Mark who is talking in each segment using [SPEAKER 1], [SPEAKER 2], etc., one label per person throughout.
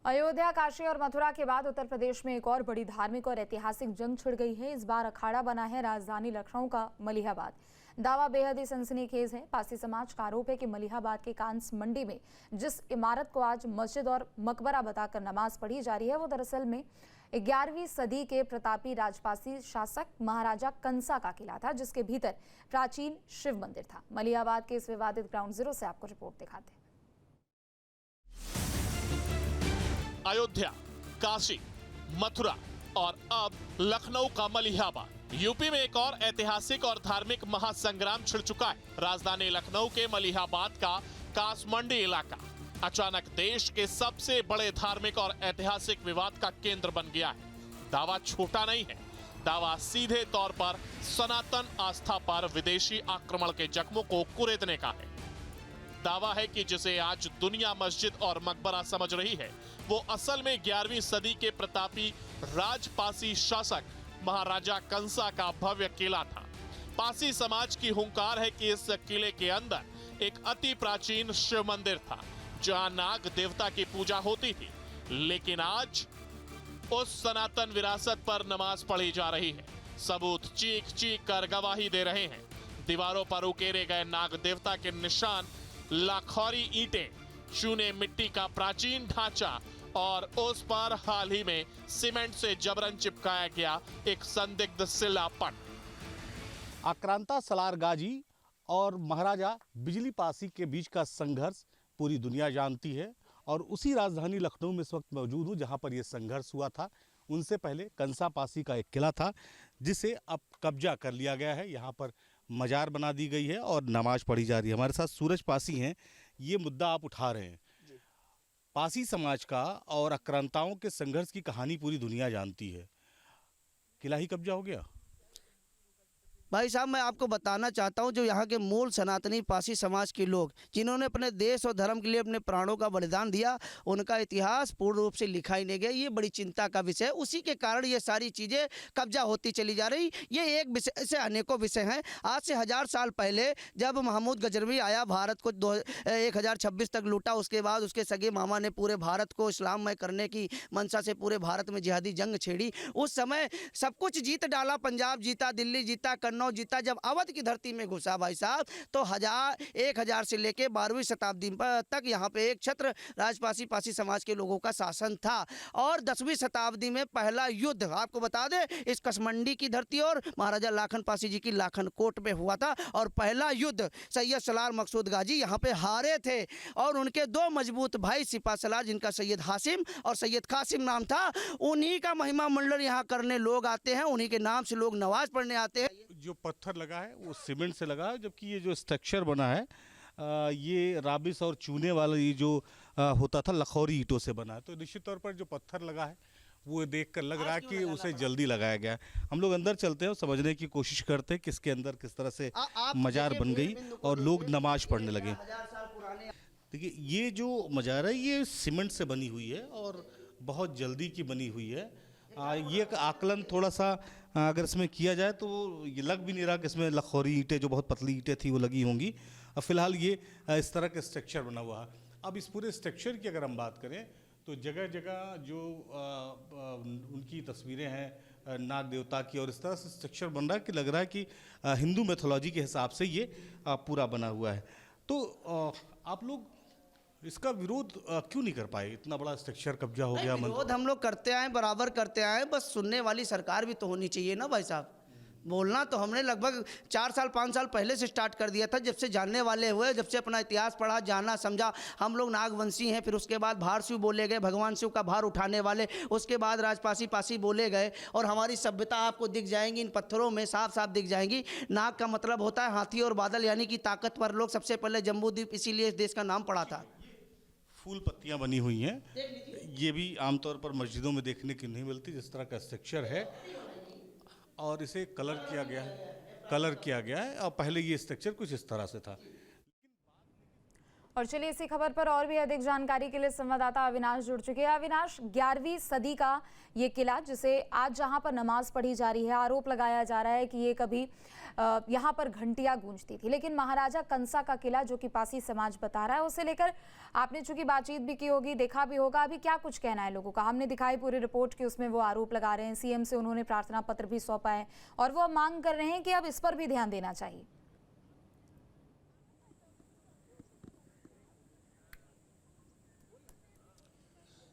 [SPEAKER 1] अयोध्या, काशी और मथुरा के बाद उत्तर प्रदेश में एक और बड़ी धार्मिक और ऐतिहासिक जंग छिड़ गई है। इस बार अखाड़ा बना है राजधानी लखनऊ का मलिहाबाद। दावा बेहद ही सनसनीखेज है। पासी समाज का आरोप है कि मलिहाबाद के कांस मंडी में जिस इमारत को आज मस्जिद और मकबरा बताकर नमाज पढ़ी जा रही है, वो दरअसल में 11वीं सदी के प्रतापी राजपासी शासक महाराजा कंसा का किला था, जिसके भीतर प्राचीन शिव मंदिर था। मलिहाबाद के इस विवादित ग्राउंड जीरो से आपको रिपोर्ट दिखाते हैं।
[SPEAKER 2] अयोध्या, काशी, मथुरा और अब लखनऊ का मलिहाबाद। यूपी में एक और ऐतिहासिक और धार्मिक महासंग्राम छिड़ चुका है। राजधानी लखनऊ के मलिहाबाद का कासमंडी इलाका अचानक देश के सबसे बड़े धार्मिक और ऐतिहासिक विवाद का केंद्र बन गया है। दावा छोटा नहीं है। दावा सीधे तौर पर सनातन आस्था पर विदेशी आक्रमण के जख्मों को कुरेदने का है। दावा है कि जिसे आज दुनिया मस्जिद और मकबरा समझ रही है, वो असल में 11वीं सदी के प्रतापी राजपासी शासक महाराजा कंसा का भव्य किला था। पासी समाज की हुंकार है कि इस किले के अंदर एक अति प्राचीन शिव मंदिर था, जहां नाग देवता की पूजा होती थी। लेकिन आज उस सनातन विरासत पर नमाज पढ़ी जा रही है। सबूत चीख चीख कर गवाही दे रहे हैं। दीवारों पर उकेरे गए नाग देवता के निशान, लाखौरी ईंटें, चूने मिट्टी का प्राचीन ढांचा और उस पर हाल ही में सीमेंट से जबरन चिपकाया गया एक संदिग्ध शिलापट।
[SPEAKER 3] आक्रांता सलार गाजी और महाराजा बिजली पासी के बीच का संघर्ष पूरी दुनिया जानती है और उसी राजधानी लखनऊ में इस वक्त मौजूद हूँ जहाँ पर यह संघर्ष हुआ था। उनसे पहले कंसा पासी का एक किला था जिसे अब कब्जा कर लिया गया है। यहाँ पर मजार बना दी गई है और नमाज पढ़ी जा रही है। हमारे साथ सूरज पासी हैं। ये मुद्दा आप उठा रहे हैं, पासी समाज का और आक्रांताओं के संघर्ष की कहानी पूरी दुनिया जानती है। किला ही कब्जा हो गया।
[SPEAKER 4] भाई साहब, मैं आपको बताना चाहता हूं, जो यहाँ के मूल सनातनी पासी समाज के लोग जिन्होंने अपने देश और धर्म के लिए अपने प्राणों का बलिदान दिया, उनका इतिहास पूर्ण रूप से लिखा ही नहीं गया। ये बड़ी चिंता का विषय है। उसी के कारण ये सारी चीज़ें कब्जा होती चली जा रही। ये एक विषय से अनेकों विषय हैं। आज से 1000 साल पहले जब महमूद गजनवी आया, भारत को 1026 तक लूटा, उसके बाद उसके सगे मामा ने पूरे भारत को इस्लाममय करने की मंशा से पूरे भारत में जिहादी जंग छेड़ी। उस समय सब कुछ जीत डाला। पंजाब जीता, दिल्ली जीता, जीता। जब अवध की धरती में घुसा भाई साहब, तो 1000 से लेके 12वीं शताब्दी तक यहाँ पे एक छत्र राजपासी पासी समाज के लोगों का शासन था। और 10वीं शताब्दी में पहला युद्ध आपको बता दें, इस कसमंडी की धरती और महाराजा लाखन पासी जी की लाखन कोट में हुआ था। और पहला युद्ध सैयद सलार मकसूद गाजी यहाँ पे हारे थे और उनके 2 मजबूत भाई सिपा सलार, जिनका सैयद हासिम और सैयद कासिम नाम था, उन्हीं का महिमा मंडल यहाँ करने लोग आते हैं। उन्हीं के नाम से लोग नमाज पढ़ने आते हैं।
[SPEAKER 3] जो पत्थर लगा है वो सीमेंट से लगा है, जबकि ये जो स्ट्रक्चर बना है ये राबिस और चूने वाला ये जो होता था लखौरी ईंटों से बना है। तो निश्चित तौर पर जो पत्थर लगा है वो देखकर लग रहा है कि उसे जल्दी लगाया गया है। हम लोग अंदर चलते हैं और समझने की कोशिश करते हैं किसके अंदर किस तरह से मजार बन गई और लोग नमाज पढ़ने लगे। देखिए, ये जो मजार है ये सीमेंट से बनी हुई है और बहुत जल्दी की बनी हुई है। ये आकलन थोड़ा सा अगर इसमें किया जाए तो ये लग भी नहीं रहा कि इसमें लखौरी ईंटें, जो बहुत पतली ईंटें थी, वो लगी होंगी। फिलहाल ये इस तरह का स्ट्रक्चर बना हुआ है। अब इस पूरे स्ट्रक्चर की अगर हम बात करें तो जगह जगह जो उनकी तस्वीरें हैं नाग देवता की, और इस तरह से स्ट्रक्चर बन रहा है कि लग रहा है कि हिंदू मैथोलॉजी के हिसाब से ये पूरा बना हुआ है। तो आप लोग इसका विरोध क्यों नहीं कर पाए? इतना बड़ा स्ट्रक्चर कब्जा हो गया।
[SPEAKER 4] विरोध हम लोग करते आए, बराबर करते आए, बस सुनने वाली सरकार भी तो होनी चाहिए ना भाई साहब। बोलना तो हमने लगभग 4 साल 5 साल पहले से स्टार्ट कर दिया था, जब से जानने वाले हुए, जब से अपना इतिहास पढ़ा, जाना समझा। हम लोग नागवंशी हैं, फिर उसके बाद भार शिव बोले गए, भगवान शिव का भार उठाने वाले, उसके बाद राजपासी पासी बोले गए। और हमारी सभ्यता आपको दिख जाएंगी इन पत्थरों में, साफ साफ दिख जाएंगी। नाग का मतलब होता है हाथी और बादल, यानी कि ताकतवर लोग। सबसे पहले जम्बूद्वीप इसीलिए इस देश का नाम पड़ा था।
[SPEAKER 3] फूल पत्तियां बनी हुई हैं, ये भी आमतौर पर मस्जिदों में देखने की नहीं मिलती। जिस तरह का स्ट्रक्चर है और इसे कलर किया गया है और पहले ये स्ट्रक्चर कुछ इस तरह से था।
[SPEAKER 1] और चलिए इसी खबर पर और भी अधिक जानकारी के लिए संवाददाता अविनाश जुड़ चुके हैं। अविनाश, 11वीं सदी का ये किला जिसे आज जहां पर नमाज पढ़ी जा रही है, आरोप लगाया जा रहा है कि ये कभी यहाँ पर घंटियां गूंजती थी, लेकिन महाराजा कंसा का किला जो कि पासी समाज बता रहा है, उसे लेकर आपने चूंकि बातचीत भी की होगी, देखा भी होगा, अभी क्या कुछ कहना है लोगों का? हमने दिखाई पूरी रिपोर्ट की, उसमें वो आरोप लगा रहे हैं, सीएम से उन्होंने प्रार्थना पत्र भी सौंपा है और वो मांग कर रहे हैं कि अब इस पर भी ध्यान देना चाहिए।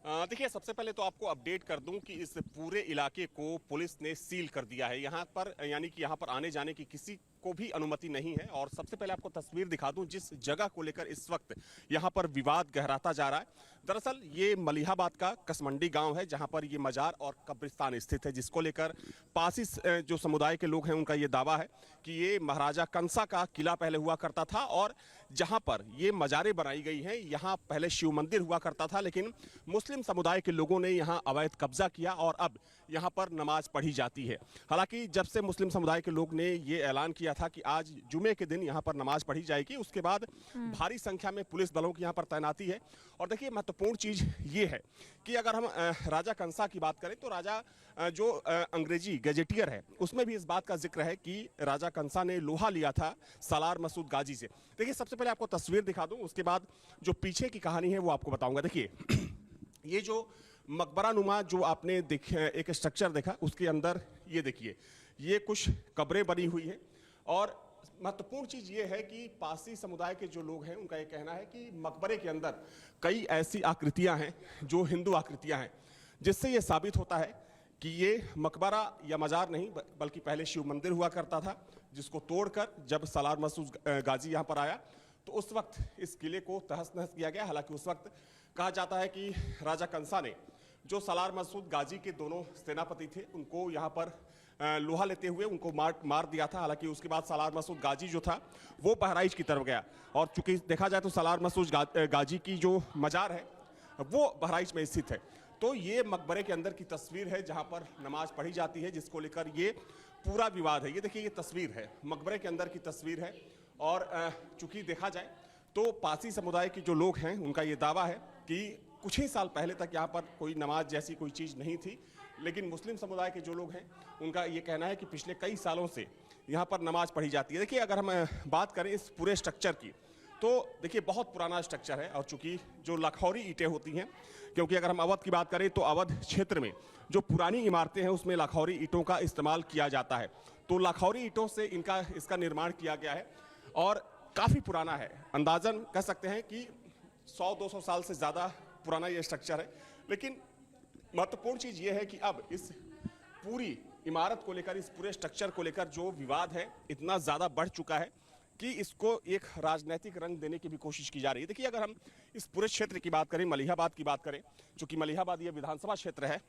[SPEAKER 5] देखिए, सबसे पहले तो आपको अपडेट कर दूं कि इस पूरे इलाके को पुलिस ने सील कर दिया है। यहाँ पर यानी कि यहाँ पर आने जाने की किसी को भी अनुमति नहीं है। और सबसे पहले आपको तस्वीर दिखा दूं जिस जगह को लेकर इस वक्त यहाँ पर विवाद गहराता जा रहा है। दरअसल ये मलिहाबाद का कसमंडी गांव है जहाँ पर ये मजार और कब्रिस्तान स्थित है, जिसको लेकर पासी जो समुदाय के लोग हैं उनका ये दावा है कि ये महाराजा कंसा का किला पहले हुआ करता था और जहाँ पर ये मजारें बनाई गई हैं यहाँ पहले शिव मंदिर हुआ करता था, लेकिन मुस्लिम समुदाय के लोगों ने यहाँ अवैध कब्जा किया और अब यहाँ पर नमाज पढ़ी जाती है। हालांकि जब से मुस्लिम समुदाय के लोग ने ये ऐलान किया था कि आज जुमे के दिन यहाँ पर नमाज पढ़ी जाएगी, उसके बाद भारी संख्या में पुलिस बलों की यहाँ पर तैनाती है। और देखिए, महत्वपूर्ण चीज ये है कि अगर हम राजा कंसा की बात करें तो राजा जो अंग्रेजी गैजेटियर है उसमें भी इस बात का जिक्र है कि राजा कंसा ने लोहा लिया था सालार मसूद गाजी से। देखिए, सबसे पहले आपको तस्वीर दिखा दूं, उसके बाद जो पीछे की कहानी है वो आपको बताऊंगा। देखिए, ये जो मकबरा नुमा जो आपने एक स्ट्रक्चर देखा, उसके अंदर ये देखिए ये कुछ कब्रें बनी हुई है। और महत्वपूर्ण चीज ये है कि पासी समुदाय के जो लोग हैं उनका ये कहना है कि मकबरे के अंदर कई ऐसी आकृतियां हैं जो हिंदू आकृतियां हैं, जिससे ये साबित होता है कि ये मकबरा या मजार नहीं बल्कि पहले शिव मंदिर हुआ करता था, जिसको तोड़कर जब सालार मसूद गाजी यहाँ पर आया तो उस वक्त इस किले को तहस नहस किया गया। हालांकि उस वक्त कहा जाता है कि राजा कंसा ने जो सालार मसूद गाजी के दोनों सेनापति थे उनको यहाँ पर लोहा लेते हुए उनको मार दिया था। हालांकि उसके बाद सालार मसूद गाजी जो था वो बहराइच की तरफ गया और चूंकि देखा जाए तो सालार मसूद गाजी की जो मजार है वो बहराइच में स्थित है। तो ये मकबरे के अंदर की तस्वीर है जहां पर नमाज पढ़ी जाती है, जिसको लेकर ये पूरा विवाद है। ये देखिए, ये तस्वीर है, मकबरे के अंदर की तस्वीर है। और चूंकि देखा जाए तो पासी समुदाय के जो लोग हैं उनका ये दावा है कि कुछ ही साल पहले तक यहाँ पर कोई नमाज जैसी कोई चीज़ नहीं थी, लेकिन मुस्लिम समुदाय के जो लोग हैं उनका ये कहना है कि पिछले कई सालों से यहाँ पर नमाज पढ़ी जाती है। देखिए, अगर हम बात करें इस पूरे स्ट्रक्चर की तो देखिए बहुत पुराना स्ट्रक्चर है और चूंकि जो लखौरी ईंटें होती हैं, क्योंकि अगर हम अवध की बात करें तो अवध क्षेत्र में जो पुरानी इमारतें हैं उसमें लखौरी ईंटों का इस्तेमाल किया जाता है। तो लखौरी ईंटों से इसका निर्माण किया गया है और काफ़ी पुराना है। अंदाजन कह सकते हैं कि 100-200 साल से ज़्यादा पुराना ये स्ट्रक्चर है। लेकिन महत्वपूर्ण चीज़ ये है कि अब इस पूरी इमारत को लेकर, इस पूरे स्ट्रक्चर को लेकर जो विवाद है इतना ज़्यादा बढ़ चुका है कि इसको एक राजनीतिक रंग देने की भी कोशिश की जा रही है। देखिए, अगर हम इस पूरे क्षेत्र की बात करें, मलिहाबाद की बात करें, चूँकि मलिहाबाद ये विधानसभा क्षेत्र है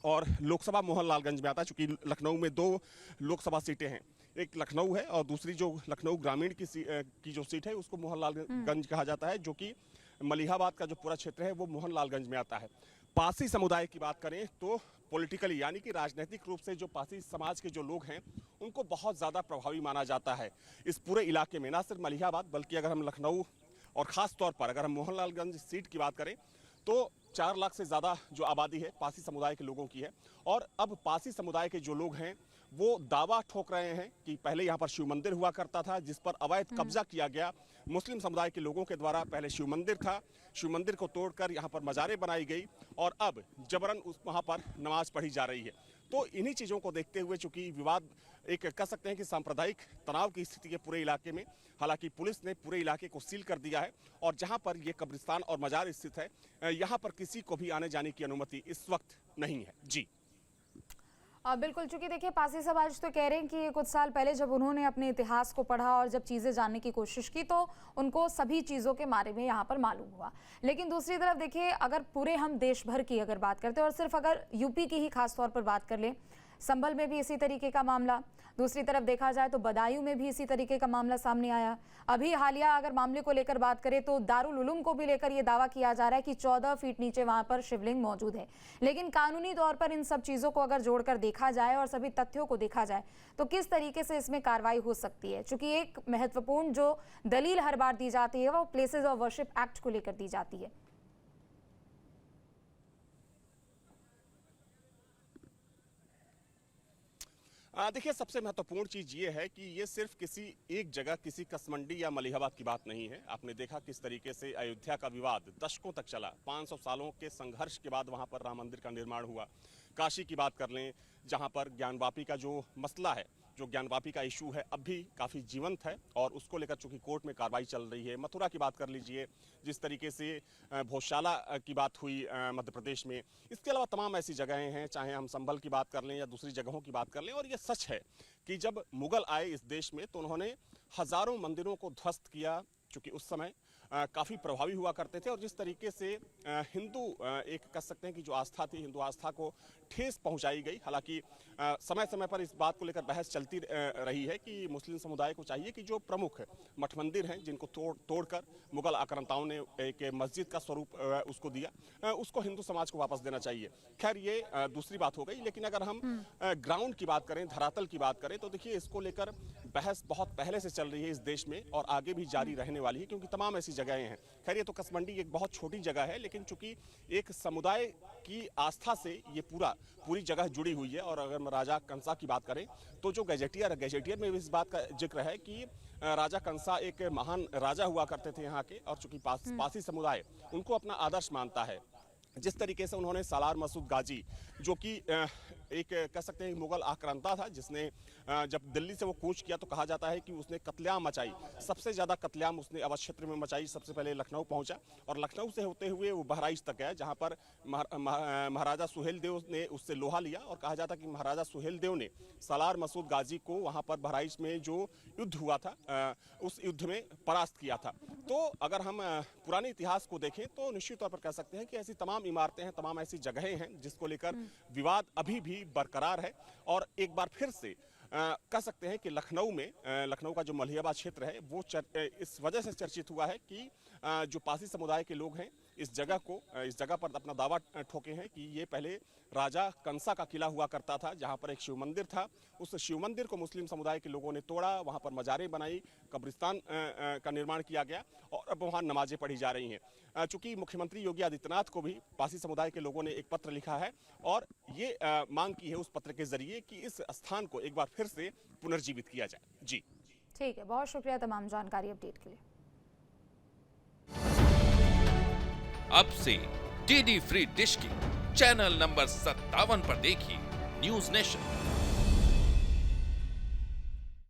[SPEAKER 5] और लोकसभा मोहनलालगंज में आता है, चूँकि लखनऊ में 2 लोकसभा सीटें हैं, एक लखनऊ है और दूसरी जो लखनऊ ग्रामीण की जो सीट है उसको मोहनलालगंज कहा जाता है, जो कि मलिहाबाद का जो पूरा क्षेत्र है वो मोहनलालगंज में आता है। पासी समुदाय की बात करें तो पॉलिटिकली यानी कि राजनीतिक रूप से जो पासी समाज के जो लोग हैं उनको बहुत ज़्यादा प्रभावी माना जाता है इस पूरे इलाके में। ना सिर्फ मलिहाबाद बल्कि अगर हम लखनऊ और ख़ास तौर पर अगर हम मोहनलालगंज सीट की बात करें तो 4 लाख से ज़्यादा जो आबादी है पासी समुदाय के लोगों की है। और अब पासी समुदाय के जो लोग हैं वो दावा ठोक रहे हैं कि पहले यहाँ पर शिव मंदिर हुआ करता था जिस पर अवैध कब्जा किया गया मुस्लिम समुदाय के लोगों के द्वारा। पहले शिव मंदिर था, शिव मंदिर को तोड़कर यहाँ पर मजारें बनाई गई और अब जबरन वहाँ पर नमाज पढ़ी जा रही है। तो इन्हीं चीज़ों को देखते हुए चूंकि विवाद एक कह सकते हैं कि सांप्रदायिक तनाव की स्थिति है पूरे इलाके में। हालांकि पुलिस ने पूरे इलाके को सील कर दिया है और जहां पर ये कब्रिस्तान और मजार स्थित है यहां पर किसी को भी आने जाने की अनुमति इस वक्त नहीं है। जी
[SPEAKER 1] बिल्कुल, चूंकि देखिए पासी समाज तो कह रहे हैं कि कुछ साल पहले जब उन्होंने अपने इतिहास को पढ़ा और जब चीज़ें जानने की कोशिश की तो उनको सभी चीज़ों के बारे में यहाँ पर मालूम हुआ। लेकिन दूसरी तरफ देखिए, अगर पूरे हम देश भर की अगर बात करते हैं और सिर्फ अगर यूपी की ही खास तौर पर बात कर लें संभल में भी इसी तरीके का मामला। दूसरी तरफ देखा जाए तो बदायूं में भी इसी तरीके का मामला सामने आया। अभी हालिया अगर मामले को लेकर बात करें तो दारुल उलूम को भी लेकर यह दावा किया जा रहा है कि 14 फीट नीचे वहां पर शिवलिंग मौजूद है। लेकिन कानूनी तौर पर इन सब चीजों को अगर जोड़कर देखा जाए और सभी तथ्यों को देखा जाए तो किस तरीके से इसमें कार्रवाई हो सकती है, क्योंकि एक महत्वपूर्ण जो दलील हर बार दी जाती है वो प्लेसेस ऑफ वर्शिप एक्ट को लेकर दी जाती है।
[SPEAKER 5] देखिए, सबसे महत्वपूर्ण चीज़ ये है कि ये सिर्फ किसी एक जगह, किसी कसमंडी या मलिहाबाद की बात नहीं है। आपने देखा किस तरीके से अयोध्या का विवाद दशकों तक चला। 500 सालों के संघर्ष के बाद वहाँ पर राम मंदिर का निर्माण हुआ। काशी की बात कर लें, जहाँ पर ज्ञानवापी का जो मसला है, जो ज्ञानवापी का इशू है, अब भी काफ़ी जीवंत है और उसको लेकर चूंकि कोर्ट में कार्रवाई चल रही है। मथुरा की बात कर लीजिए, जिस तरीके से भोजशाला की बात हुई मध्य प्रदेश में। इसके अलावा तमाम ऐसी जगहें हैं, चाहे हम संभल की बात कर लें या दूसरी जगहों की बात कर लें। और ये सच है कि जब मुगल आए इस देश में तो उन्होंने हज़ारों मंदिरों को ध्वस्त किया, चूँकि उस समय काफ़ी प्रभावी हुआ करते थे। और जिस तरीके से हिंदू एक कह सकते हैं कि जो आस्था थी, हिंदू आस्था को ठेस पहुंचाई गई। हालांकि समय समय पर इस बात को लेकर बहस चलती रही है कि मुस्लिम समुदाय को चाहिए कि जो प्रमुख मठ मंदिर हैं, जिनको तोड़कर मुगल आक्रांताओं ने एक मस्जिद का स्वरूप उसको दिया, उसको हिंदू समाज को वापस देना चाहिए। खैर, ये दूसरी बात हो गई। लेकिन अगर हम ग्राउंड की बात करें, धरातल की बात करें, तो देखिए इसको लेकर बहस बहुत पहले से चल रही है इस देश में और आगे भी जारी रहने वाली है, क्योंकि तमाम ऐसी जगहें हैं। खैर, ये तो कसमंडी एक बहुत छोटी जगह है, लेकिन चूंकि एक समुदाय की आस्था से ये पूरी जगह जुड़ी हुई है। और अगर हम राजा कंसा की बात करें तो जो गैजेटियर में भी इस बात का जिक्र है कि राजा कंसा एक महान राजा हुआ करते थे यहाँ के, और चूंकि पासी समुदाय उनको अपना आदर्श मानता है। जिस तरीके से उन्होंने सालार मसूद गाजी, जो कि एक कह सकते हैं मुगल आक्रांता था, जिसने जब दिल्ली से वो कूच किया तो कहा जाता है कि उसने कत्लेआम मचाई। सबसे ज़्यादा कत्लेआम उसने अवध क्षेत्र में मचाई। सबसे पहले लखनऊ पहुंचा और लखनऊ से होते हुए वो बहराइच तक गया, जहां पर महाराजा सुहेलदेव ने उससे लोहा लिया। और कहा जाता कि महाराजा सुहेलदेव ने सालार मसूद गाजी को वहां पर बहराइच में जो युद्ध हुआ था, उस युद्ध में परास्त किया था। तो अगर हम पुराने इतिहास को देखें तो निश्चित तौर पर कह सकते हैं कि ऐसी तमाम इमारतें हैं, तमाम ऐसी जगहें हैं जिसको लेकर विवाद अभी भी बरकरार है। और एक बार फिर से कह सकते हैं कि लखनऊ का जो मलिहाबाद क्षेत्र है वो इस वजह से चर्चित हुआ है कि जो पासी समुदाय के लोग हैं इस जगह पर अपना दावा ठोके हैं कि ये पहले राजा कंसा का किला हुआ करता था, जहां पर एक शिव मंदिर था। उस शिव मंदिर को मुस्लिम समुदाय के लोगों ने तोड़ा, वहां पर मजारें बनाई, कब्रिस्तान का निर्माण किया गया और अब वहां नमाजें पढ़ी जा रही हैं। चूंकि मुख्यमंत्री योगी आदित्यनाथ को भी पासी समुदाय के लोगों ने एक पत्र लिखा है और ये मांग की है उस पत्र के जरिए कि इस स्थान को एक बार फिर से पुनर्जीवित किया जाए। जी
[SPEAKER 1] ठीक है, बहुत शुक्रिया तमाम जानकारी अपडेट के लिए।
[SPEAKER 6] अब से डीडी फ्री डिश की चैनल नंबर 57 पर देखिए न्यूज नेशन।